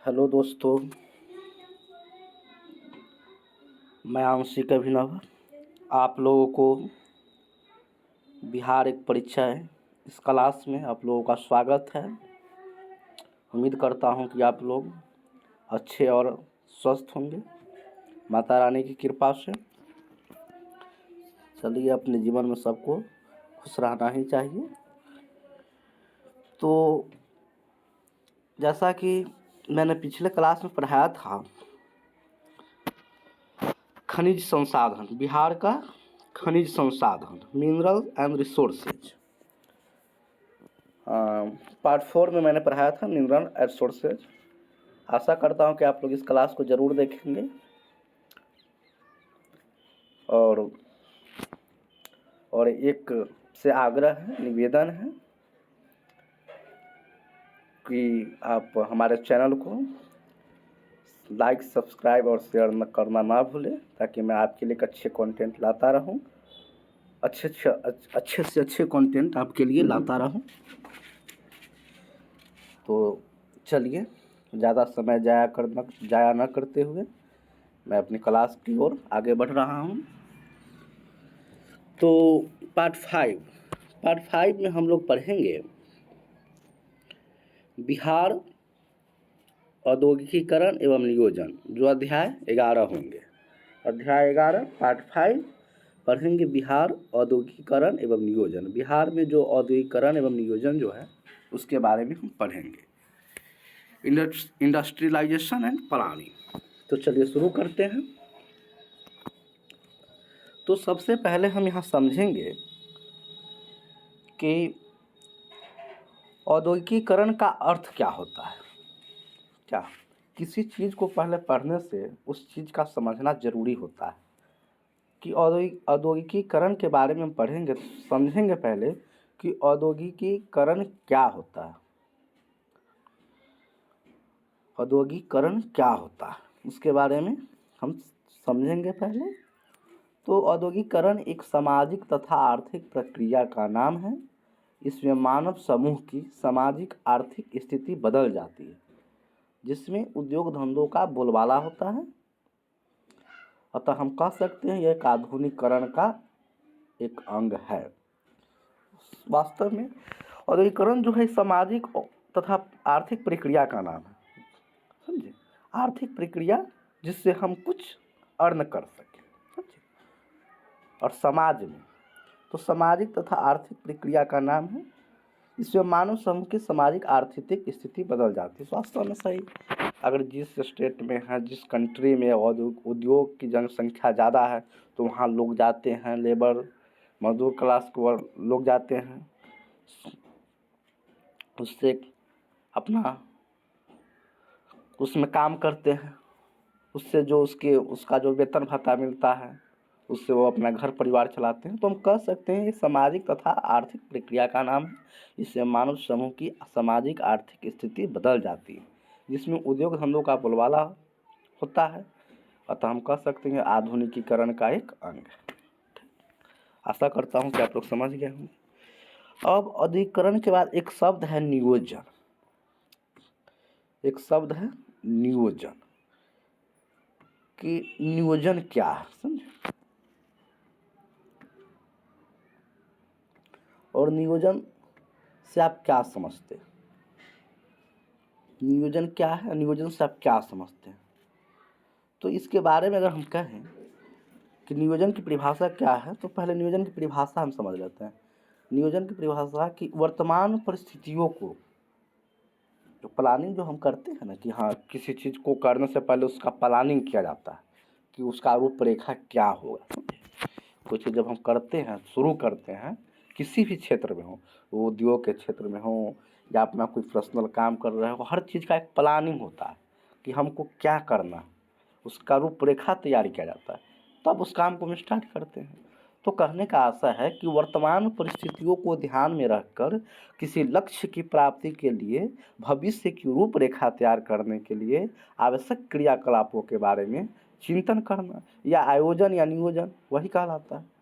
Hello दोस्तों, मैं आंशिक अभिनव। आप लोगों को बिहार एक परिचय इस क्लास में आप लोगों का स्वागत है। उम्मीद करता हूं कि आप लोग अच्छे और स्वस्थ होंगे माता रानी की कृपा से। चलिए, अपने जीवन में सबको खुश रहना ही चाहिए। तो जैसा कि मैंने पिछले क्लास में पढ़ाया था, खनिज संसाधन, बिहार का खनिज संसाधन, मिनरल एंड रिसोर्सेज। पार्ट 4 में मैंने पढ़ाया था मिनरल एंड रिसोर्सेज। आशा करता हूं कि आप लोग इस क्लास को ज़रूर देखेंगे और एक से आग्रह है, निवेदन है कि आप हमारे चैनल को लाइक, सब्सक्राइब और शेयर करना ना भूलें, ताकि मैं आपके लिए अच्छे कंटेंट लाता रहूं, अच्छे से अच्छे कंटेंट आपके लिए लाता रहूं। तो चलिए, ज़्यादा समय जाया न करते हुए मैं अपनी क्लास की ओर आगे बढ़ रहा हूं। तो पार्ट 5 में हम लोग पढ़ेंगे बिहार औद्योगिकीकरण एवं नियोजन, जो अध्याय 11 होंगे। अध्याय 11 पार्ट 5 पढ़ेंगे बिहार औद्योगिकीकरण एवं नियोजन। बिहार में जो औद्योगिकीकरण एवं नियोजन जो है उसके बारे में हम पढ़ेंगे, इंडस्ट्रियलाइजेशन एंड प्लानिंग। तो चलिए शुरू करते हैं। तो सबसे पहले हम यहाँ समझेंगे कि औद्योगिकीकरण का अर्थ क्या होता है। क्या किसी चीज़ को पहले पढ़ने से उस चीज़ का समझना ज़रूरी होता है कि औद्योगिकीकरण के बारे में हम पढ़ेंगे तो समझेंगे पहले कि औद्योगिकीकरण क्या होता है। औद्योगिकीकरण क्या होता है उसके बारे में हम समझेंगे पहले। तो औद्योगिकीकरण एक सामाजिक तथा आर्थिक प्रक्रिया का नाम है। इसमें मानव समूह की सामाजिक आर्थिक स्थिति बदल जाती है, जिसमें उद्योग धंधों का बोलबाला होता है। अतः हम कह सकते हैं यह एक आधुनिकीकरण का एक अंग है। वास्तव में औद्योगिकीकरण जो है सामाजिक तथा आर्थिक प्रक्रिया का नाम है, समझे। आर्थिक प्रक्रिया जिससे हम कुछ अर्न कर सकें, समझे। और समाज में तो सामाजिक तथा आर्थिक प्रक्रिया का नाम है। इसमें मानव समूह की सामाजिक आर्थिक स्थिति बदल जाती है। वास्तव में सही, अगर जिस स्टेट में है, जिस कंट्री में उद्योग की जनसंख्या ज़्यादा है तो वहाँ लोग जाते हैं, लेबर मजदूर क्लास के लोग जाते हैं, उससे अपना उसमें काम करते हैं, उससे जो उसका जो वेतन भत्ता मिलता है उससे वो अपना घर परिवार चलाते हैं। तो हम कह सकते हैं ये सामाजिक तथा आर्थिक प्रक्रिया का नाम है। इससे मानव समूह की सामाजिक आर्थिक स्थिति बदल जाती है, जिसमें उद्योग धंधों का बोलबाला होता है। अतः हम कह सकते हैं आधुनिकीकरण का एक अंग है। आशा करता हूँ कि आप लोग समझ गए होंगे। अब औद्योगिकीकरण के बाद एक शब्द है नियोजन। एक शब्द है नियोजन। कि नियोजन क्या है, समझे। और नियोजन से आप क्या समझते हैं, नियोजन क्या है, नियोजन से आप क्या समझते हैं। तो इसके बारे में अगर हम कहें कि नियोजन की परिभाषा क्या है, तो पहले नियोजन की परिभाषा हम समझ लेते हैं। नियोजन की परिभाषा कि वर्तमान परिस्थितियों को, जो प्लानिंग जो हम करते हैं ना, कि हाँ किसी चीज़ को करने से पहले उसका प्लानिंग किया जाता है कि उसका रूपरेखा क्या होगा। कोई चीज़ जब हम करते हैं, शुरू करते हैं, किसी भी क्षेत्र में हो, वो उद्योग के क्षेत्र में हो या अपना कोई पर्सनल काम कर रहे हो, हर चीज़ का एक प्लानिंग होता है कि हमको क्या करना, उसका रूपरेखा तैयार किया जाता है, तब उस काम को हम स्टार्ट करते हैं। तो कहने का आशा है कि वर्तमान परिस्थितियों को ध्यान में रखकर किसी लक्ष्य की प्राप्ति के लिए भविष्य की रूपरेखा तैयार करने के लिए आवश्यक क्रियाकलापों के बारे में चिंतन करना या आयोजन या नियोजन वही कहलाता है।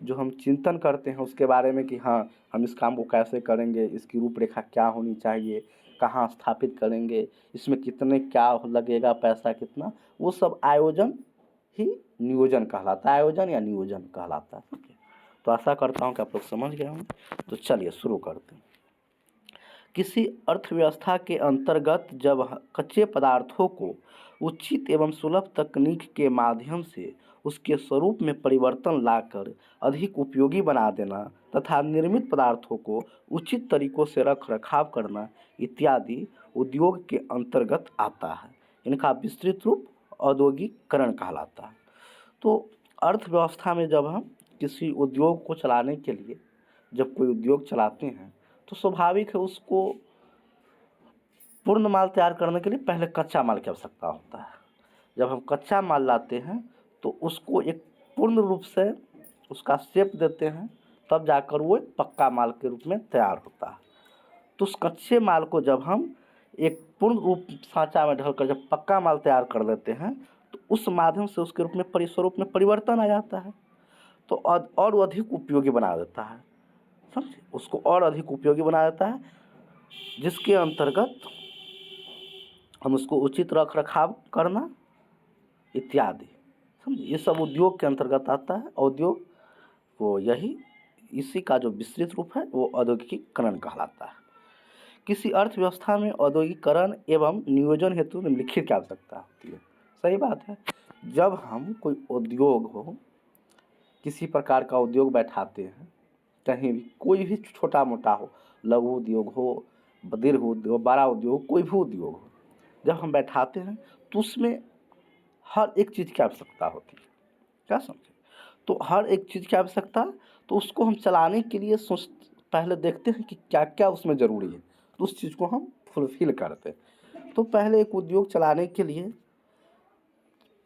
जो हम चिंतन करते हैं उसके बारे में कि हाँ हम इस काम को कैसे करेंगे, इसकी रूपरेखा क्या होनी चाहिए, कहाँ स्थापित करेंगे, इसमें कितने क्या लगेगा, पैसा कितना, वो सब आयोजन ही नियोजन कहलाता है, आयोजन या नियोजन कहलाता है। तो आशा करता हूँ कि आप लोग समझ गए होंगे। तो चलिए शुरू करते हैं। किसी अर्थव्यवस्था के अंतर्गत जब कच्चे पदार्थों को उचित एवं सुलभ तकनीक के माध्यम से उसके स्वरूप में परिवर्तन लाकर अधिक उपयोगी बना देना तथा निर्मित पदार्थों को उचित तरीकों से रख रखाव करना इत्यादि उद्योग के अंतर्गत आता है। इनका विस्तृत रूप औद्योगिकरण कहलाता है। तो अर्थव्यवस्था में जब हम किसी उद्योग को चलाने के लिए जब कोई उद्योग चलाते हैं तो स्वाभाविक है उसको पूर्ण माल तैयार करने के लिए पहले कच्चा माल की आवश्यकता होता है। जब हम कच्चा माल लाते हैं तो उसको एक पूर्ण रूप से उसका शेप देते हैं, तब जाकर वो एक पक्का माल के रूप में तैयार होता है। तो उस कच्चे माल को जब हम एक पूर्ण रूप सांचा में ढलकर जब पक्का माल तैयार कर देते हैं तो उस माध्यम से उसके रूप में स्वरूप में परिवर्तन आ जाता है, तो और अधिक उपयोगी बना देता है। समझे, उसको और अधिक उपयोगी बना देता है, जिसके अंतर्गत हम उसको उचित रख रखाव करना इत्यादि, समझे, ये सब उद्योग के अंतर्गत आता है। उद्योग वो यही इसी का जो विस्तृत रूप है वो औद्योगिकीकरण कहलाता है। किसी अर्थव्यवस्था में औद्योगिकरण एवं नियोजन हेतु निम्नलिखित की आवश्यकता होती है। सही बात है, जब हम कोई उद्योग हो, किसी प्रकार का उद्योग बैठाते हैं, कहीं भी कोई भी छोटा मोटा हो, लघु उद्योग हो, दीर्घ उद्योग, बड़ा उद्योग, कोई भी उद्योग हो, जब हम बैठाते हैं तो उसमें हर एक चीज़ की आवश्यकता होती है। क्या समझे, तो हर एक चीज़ की आवश्यकता, तो उसको हम चलाने के लिए पहले देखते हैं कि क्या क्या उसमें ज़रूरी है, तो उस चीज़ को हम फुलफिल करते हैं। तो पहले एक उद्योग चलाने के लिए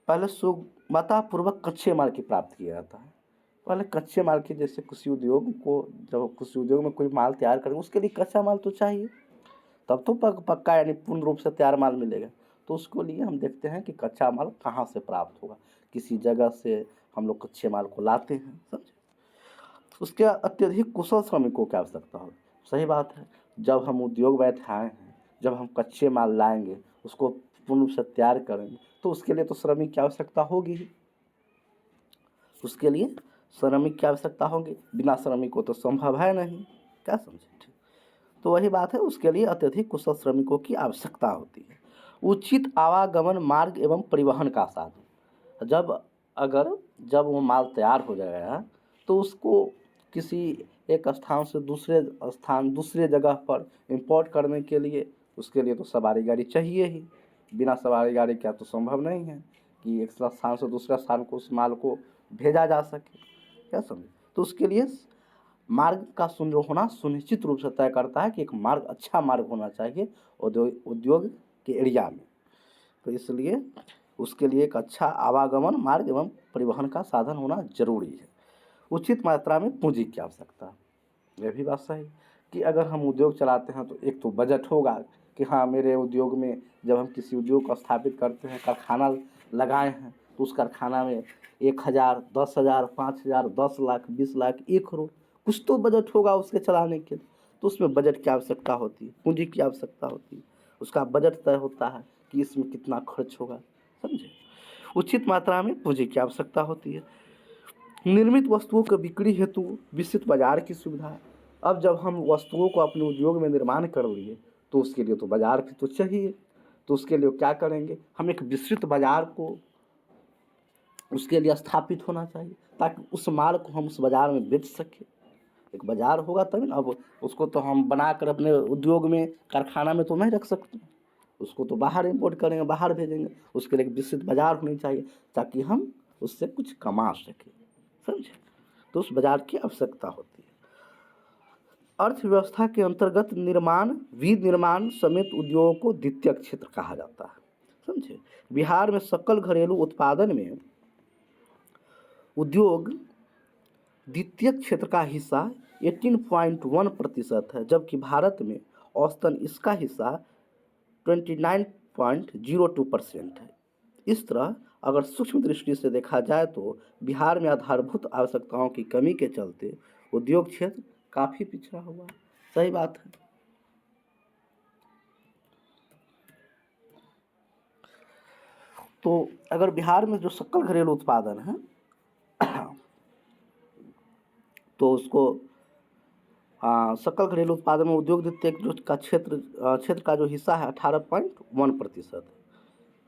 पहले सुगमतापूर्वक कच्चे माल की प्राप्ति किया जाता है। पहले कच्चे माल की, जैसे किसी उद्योग को, जब किसी उद्योग में कोई माल तैयार करें उसके लिए कच्चा माल तो चाहिए, तब तो पक्का यानी पूर्ण रूप से तैयार माल मिलेगा। तो उसको लिए हम देखते हैं कि कच्चा माल कहाँ से प्राप्त होगा, किसी जगह से हम लोग कच्चे माल को लाते हैं। समझे, उसके अत्यधिक कुशल श्रमिकों की आवश्यकता होगी। सही बात है, जब हम उद्योग बैठाए हैं, जब हम कच्चे माल लाएंगे, उसको पूर्ण रूप से तैयार करेंगे, तो उसके लिए तो श्रमिक की आवश्यकता होगी ही। उसके लिए श्रमिक की आवश्यकता होगी, बिना श्रमिक को तो संभव है नहीं। क्या समझे, ठीक। तो वही बात है, उसके लिए अत्यधिक कुशल श्रमिकों की आवश्यकता होती है। उचित आवागमन मार्ग एवं परिवहन का साधन, जब वो माल तैयार हो जाएगा तो उसको किसी एक स्थान से दूसरे जगह पर इंपोर्ट करने के लिए उसके लिए तो सवारी गाड़ी चाहिए ही। बिना सवारी गाड़ी का तो संभव नहीं है कि एक स्थान से दूसरे स्थान को उस माल को भेजा जा सके। क्या समझे, तो उसके लिए मार्ग का होना सुनिश्चित रूप से तय करता है कि एक मार्ग, अच्छा मार्ग होना चाहिए उद्योग के एरिया में। तो इसलिए उसके लिए एक अच्छा आवागमन मार्ग एवं परिवहन का साधन होना जरूरी है। उचित मात्रा में पूंजी की आवश्यकता, यह भी बात सही कि अगर हम उद्योग चलाते हैं तो एक तो बजट होगा कि हाँ, मेरे उद्योग में जब हम किसी उद्योग को स्थापित करते हैं, कारखाना लगाए हैं, तो उस कारखाना में 1,000, 10,000, 5,000, 10 लाख, 20 लाख, 1 करोड़ कुछ तो बजट होगा उसके चलाने के लिए। तो उसमें बजट की आवश्यकता होती है, पूंजी की आवश्यकता होती है, उसका बजट तय होता है कि इसमें कितना खर्च होगा। समझे, उचित मात्रा में पूंजी की आवश्यकता होती है। निर्मित वस्तुओं की बिक्री हेतु विस्तृत बाजार की सुविधा। अब जब हम वस्तुओं को अपने उद्योग में निर्माण कर लिए तो उसके लिए तो बाजार भी तो चाहिए। तो उसके लिए क्या करेंगे, हम एक विस्तृत बाजार को उसके लिए स्थापित होना चाहिए ताकि उस माल को हम उस बाजार में बेच सकें। एक बाजार होगा तभी ना। अब उसको तो हम बनाकर अपने उद्योग में, कारखाना में तो नहीं रख सकते, उसको तो बाहर इंपोर्ट करेंगे, बाहर भेजेंगे। उसके लिए एक विस्तृत बाजार होनी चाहिए ताकि हम उससे कुछ कमा सकें। समझे, तो उस बाजार की आवश्यकता होती है। अर्थव्यवस्था के अंतर्गत निर्माण, विनिर्माण समेत उद्योगों को द्वितीयक क्षेत्र कहा जाता है। समझे, बिहार में सकल घरेलू उत्पादन में उद्योग द्वितीयक क्षेत्र का हिस्सा 18.1% है, जबकि भारत में औसतन इसका हिस्सा 29.02% है। इस तरह अगर सूक्ष्म दृष्टि से देखा जाए तो बिहार में आधारभूत आवश्यकताओं की कमी के चलते उद्योग क्षेत्र काफ़ी पिछड़ा हुआ है। सही बात है, तो अगर बिहार में जो सकल घरेलू उत्पादन है तो उसको सकल घरेलू उत्पादन में उद्योग द्वितीयक जो का क्षेत्र का जो हिस्सा है 18.1%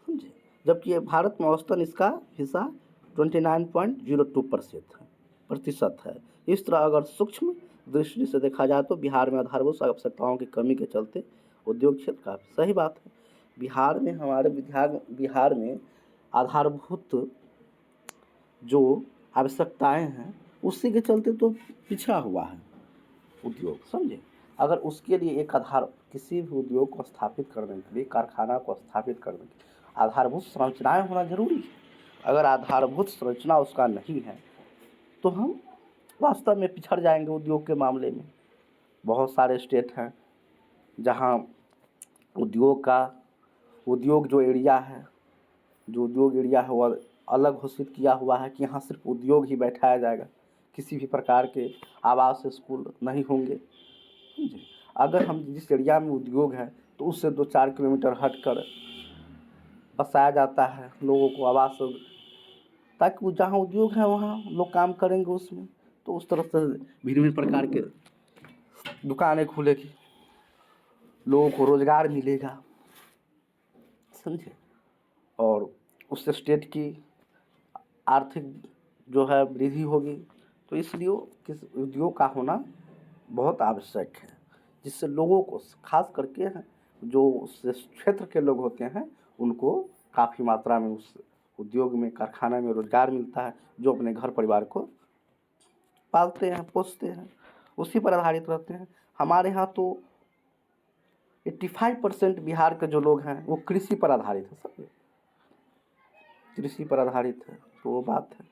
समझे, जबकि भारत में औसतन इसका हिस्सा 29.02% है। इस तरह अगर सूक्ष्म दृष्टि से देखा जाए तो बिहार में आधारभूत आवश्यकताओं की कमी के चलते उद्योग क्षेत्र का सही बात है। बिहार में आधारभूत जो आवश्यकताएं हैं उसी के चलते तो पिछड़ा हुआ है उद्योग, समझे। अगर उसके लिए एक किसी भी उद्योग को स्थापित करने के लिए, कारखाना को स्थापित करने के लिए आधारभूत संरचनाएं होना जरूरी है। अगर आधारभूत संरचना उसका नहीं है तो हम वास्तव में पिछड़ जाएंगे उद्योग के मामले में। बहुत सारे स्टेट हैं जहां उद्योग जो एरिया है वो अलग घोषित किया हुआ है कि यहाँ सिर्फ उद्योग ही बैठाया जाएगा, किसी भी प्रकार के आवास स्कूल नहीं होंगे। अगर हम जिस एरिया में उद्योग है तो उससे 2-4 किलोमीटर हटकर बसाया जाता है लोगों को आवास, ताकि जहाँ उद्योग है वहाँ लोग काम करेंगे उसमें, तो उस तरफ से भिन्न प्रकार के दुकानें खुलेगी, लोगों को रोजगार मिलेगा, समझे। और उससे स्टेट की आर्थिक जो है वृद्धि होगी। तो इसलिए किस उद्योग का होना बहुत आवश्यक है, जिससे लोगों को खास करके जो उस क्षेत्र के लोग होते हैं उनको काफ़ी मात्रा में उस उद्योग में, कारखाना में रोजगार मिलता है, जो अपने घर परिवार को पालते हैं, पोसते हैं, उसी पर आधारित रहते हैं। हमारे यहाँ तो 85% बिहार के जो लोग हैं वो कृषि पर आधारित है, सब कृषि पर आधारित है, तो वो बात है।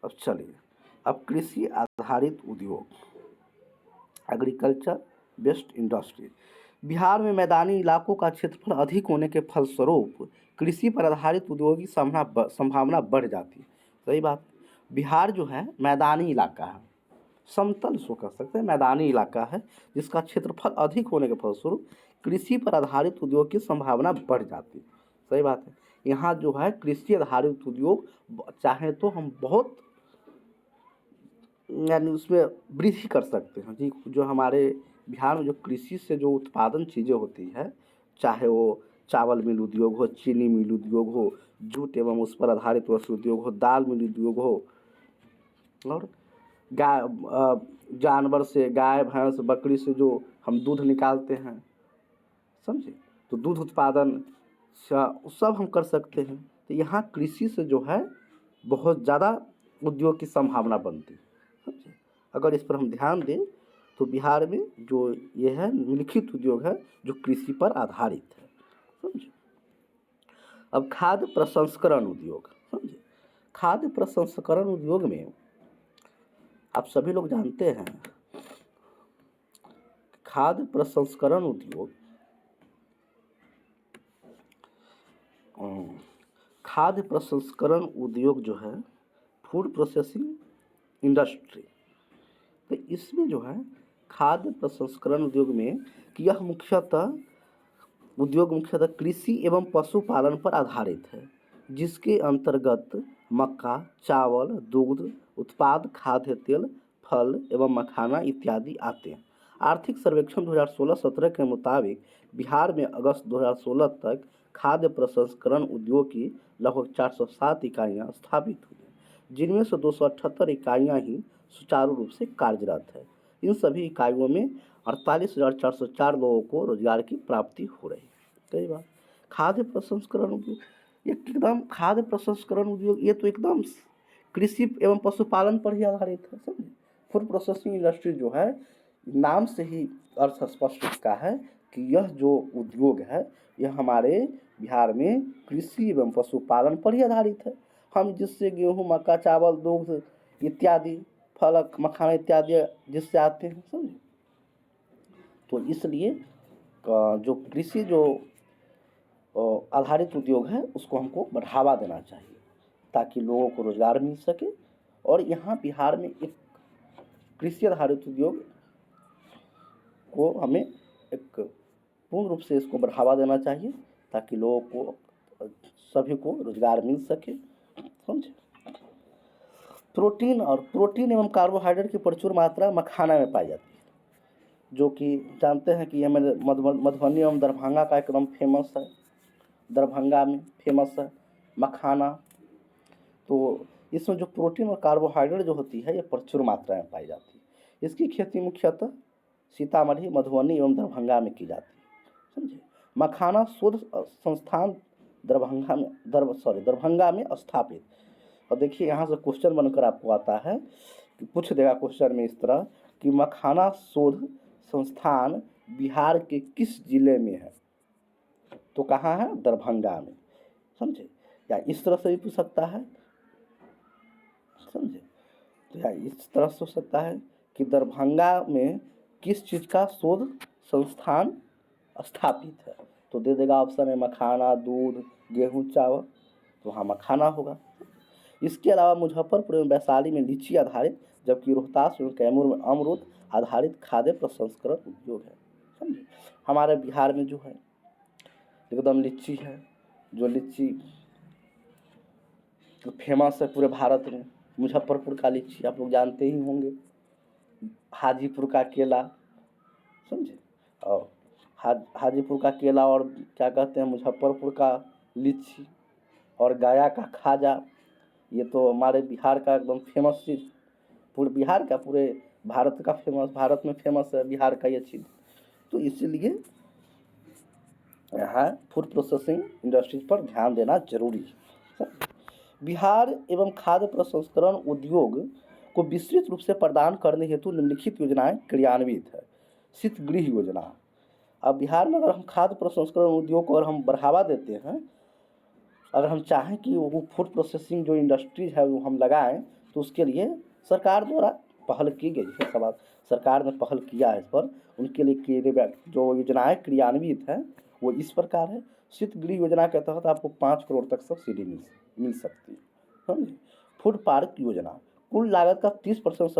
अब चलिए, अब कृषि आधारित उद्योग, एग्रीकल्चर बेस्ड इंडस्ट्री। बिहार में मैदानी इलाकों का क्षेत्रफल अधिक होने के फलस्वरूप कृषि पर आधारित उद्योग की संभावना बढ़ जाती है। सही बात। बिहार जो है मैदानी इलाका है, समतल इसको कह सकते हैं, मैदानी इलाका है, जिसका क्षेत्रफल अधिक होने के फलस्वरूप कृषि पर आधारित उद्योग की संभावना बढ़ जाती है। सही बात है। यहाँ जो है कृषि आधारित उद्योग चाहे तो हम बहुत यानी उसमें वृद्धि कर सकते हैं जी। जो हमारे बिहार में जो कृषि से जो उत्पादन चीज़ें होती है, चाहे वो चावल मिल उद्योग हो, चीनी मिल उद्योग हो, जूट एवं उस पर आधारित वस्त्र उद्योग हो, दाल मिल उद्योग हो, और जानवर से, गाय भैंस बकरी से जो हम दूध निकालते हैं, समझे, तो दूध उत्पादन सब हम कर सकते हैं। तो यहाँ कृषि से जो है बहुत ज़्यादा उद्योग की संभावना बनती है, समझे। अगर इस पर हम ध्यान दें तो बिहार में जो ये है निम्नलिखित उद्योग है जो कृषि पर आधारित है, समझे। अब खाद्य प्रसंस्करण उद्योग, समझे। खाद्य प्रसंस्करण उद्योग में आप सभी लोग जानते हैं खाद्य प्रसंस्करण उद्योग जो है फूड प्रोसेसिंग इंडस्ट्री, तो इसमें जो है खाद्य प्रसंस्करण उद्योग में यह मुख्यतः कृषि एवं पशुपालन पर आधारित है, जिसके अंतर्गत मक्का, चावल, दुग्ध उत्पाद, खाद्य तेल, फल एवं मखाना इत्यादि आते हैं। आर्थिक सर्वेक्षण 2016-17 के मुताबिक बिहार में अगस्त 2016 तक खाद्य प्रसंस्करण उद्योग की लगभग 407 इकाइयाँ स्थापित हुई हैं, जिनमें से 278 इकाइयाँ ही सुचारू रूप से कार्यरत है। इन सभी इकाइयों में 48,404 लोगों को रोजगार की प्राप्ति हो रही है। कई बार खाद्य प्रसंस्करण उद्योग ये तो एकदम कृषि एवं पशुपालन पर ही आधारित है, समझे। फूड प्रोसेसिंग इंडस्ट्री जो है, नाम से ही अर्थ स्पष्ट इसका है कि यह जो उद्योग है यह हमारे बिहार में कृषि एवं पशुपालन पर ही आधारित है। हम जिससे गेहूँ, मक्का, चावल, दुग्ध इत्यादि, फल, मखाना इत्यादि जिससे आते हैं, समझे। तो इसलिए जो कृषि जो आधारित उद्योग है उसको हमको बढ़ावा देना चाहिए ताकि लोगों को रोजगार मिल सके। और यहाँ बिहार में एक कृषि आधारित उद्योग को हमें एक पूर्ण रूप से इसको बढ़ावा देना चाहिए ताकि लोगों को सभी को रोजगार मिल सके, समझे। प्रोटीन एवं कार्बोहाइड्रेट की प्रचुर मात्रा मखाना में पाई जाती है, जो कि जानते हैं कि ये मेरे मधुबनी एवं दरभंगा का एकदम फेमस है, दरभंगा में फेमस है मखाना। तो इसमें जो प्रोटीन और कार्बोहाइड्रेट जो होती है ये प्रचुर मात्रा में पाई जाती है। इसकी खेती मुख्यतः सीतामढ़ी, मधुबनी एवं दरभंगा में की जाती है, समझे। मखाना शोध संस्थान दरभंगा में स्थापित। और देखिए यहाँ से क्वेश्चन बनकर आपको आता है कि पूछ देगा क्वेश्चन में इस तरह कि मखाना शोध संस्थान बिहार के किस जिले में है, तो कहाँ है, दरभंगा में, समझे। या इस तरह से भी पूछ सकता है, समझे। तो या इस तरह से हो सकता है कि दरभंगा में किस चीज़ का शोध संस्थान स्थापित है, तो दे देगा ऑप्शन है मखाना, दूध, गेहूँ, चावल, तो वहाँ मखाना होगा। इसके अलावा मुजफ्फरपुर एवं वैशाली में लीची आधारित, जबकि रोहतास एवं कैमूर में अमरूद आधारित खाद्य प्रसंस्करण उद्योग है, समझे। हमारे बिहार में जो है एकदम लीची है, जो लीची फेमस है पूरे भारत में। मुजफ्फरपुर का लीची आप लोग जानते ही होंगे, हाजीपुर का केला, समझे। और हाजीपुर का केला, और क्या कहते हैं, मुजफ्फरपुर का लीची और गया का खाजा, ये तो हमारे बिहार का एकदम फेमस चीज़, पूरे बिहार का, पूरे भारत का फेमस, भारत में फेमस है बिहार का ये चीज़। तो इसीलिए यहाँ फूड प्रोसेसिंग इंडस्ट्रीज पर ध्यान देना जरूरी है। बिहार एवं खाद्य प्रसंस्करण उद्योग को विस्तृत रूप से प्रदान करने हेतु निम्नलिखित योजनाएं क्रियान्वित है। शीतगृह योजना। अब बिहार में अगर हम खाद्य प्रसंस्करण उद्योग को अगर हम बढ़ावा देते हैं, अगर हम चाहें कि वो फूड प्रोसेसिंग जो इंडस्ट्रीज है वो हम लगाएं, तो उसके लिए सरकार द्वारा पहल की गई है, सब सरकार ने पहल किया है इस पर। उनके लिए जो योजनाएं क्रियान्वित हैं वो इस प्रकार है। शीतगृह योजना के तहत आपको 5 करोड़ तक सब्सिडी मिल सकती है, समझे। फूड पार्क योजना, कुल लागत का 30%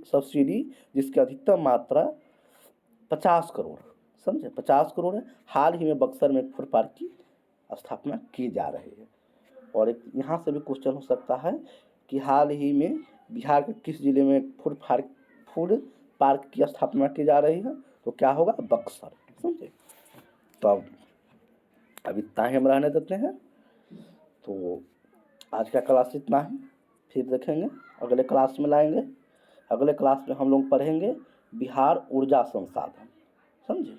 सब्सिडी, जिसकी अधिकतम मात्रा 50 करोड़, समझे, 50 करोड़ है। हाल ही में बक्सर में एक फूड पार्क की स्थापना की जा रही है। और एक यहाँ से भी क्वेश्चन हो सकता है कि हाल ही में बिहार के किस जिले में फूड पार्क की स्थापना की जा रही है, तो क्या होगा, बक्सर, समझे। तो अब इतना ही हम रहने देते हैं। तो आज का क्लास इतना ही, फिर देखेंगे अगले क्लास में लाएंगे। अगले क्लास में हम लोग पढ़ेंगे बिहार ऊर्जा संसाधन, समझे।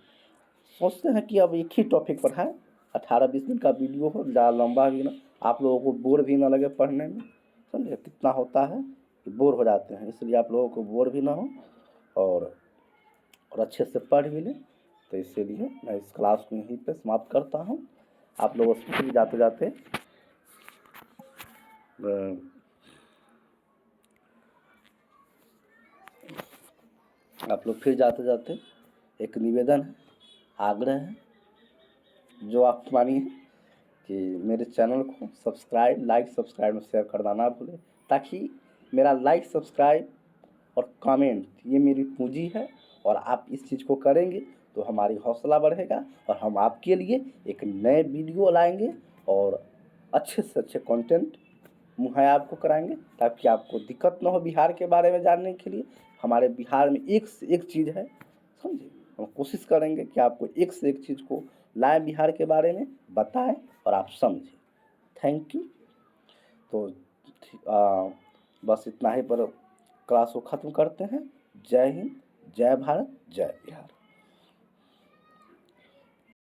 सोचते हैं कि अब एक ही टॉपिक पर है, 18-20 मिनट का वीडियो हो, ज़्यादा लंबा भी ना, आप लोगों को बोर भी ना लगे पढ़ने में, समझे। कितना होता है कि बोर हो जाते हैं, इसलिए आप लोगों को बोर भी ना हो और अच्छे से पढ़ भी लें। तो इसीलिए मैं इस क्लास को यहीं पे समाप्त करता हूँ। आप लोग स्कूल जाते जाते एक निवेदन है, आग्रह है, जो आप मानिए कि मेरे चैनल को लाइक सब्सक्राइब और शेयर करना ना भूलें, ताकि मेरा लाइक, सब्सक्राइब और कमेंट ये मेरी पूंजी है, और आप इस चीज़ को करेंगे तो हमारी हौसला बढ़ेगा और हम आपके लिए एक नए वीडियो लाएंगे और अच्छे से अच्छे कंटेंट मुहैया आपको कराएंगे, ताकि आपको दिक्कत ना हो बिहार के बारे में जानने के लिए। हमारे बिहार में एक से एक चीज़ है, समझे। हम कोशिश करेंगे कि आपको एक से एक चीज़ को लाएं, बिहार के बारे में बताएं और आप समझें। Thank you. तो बस इतना ही पर क्लास को ख़त्म करते हैं। जय हिंद, जय भारत, जय बिहार।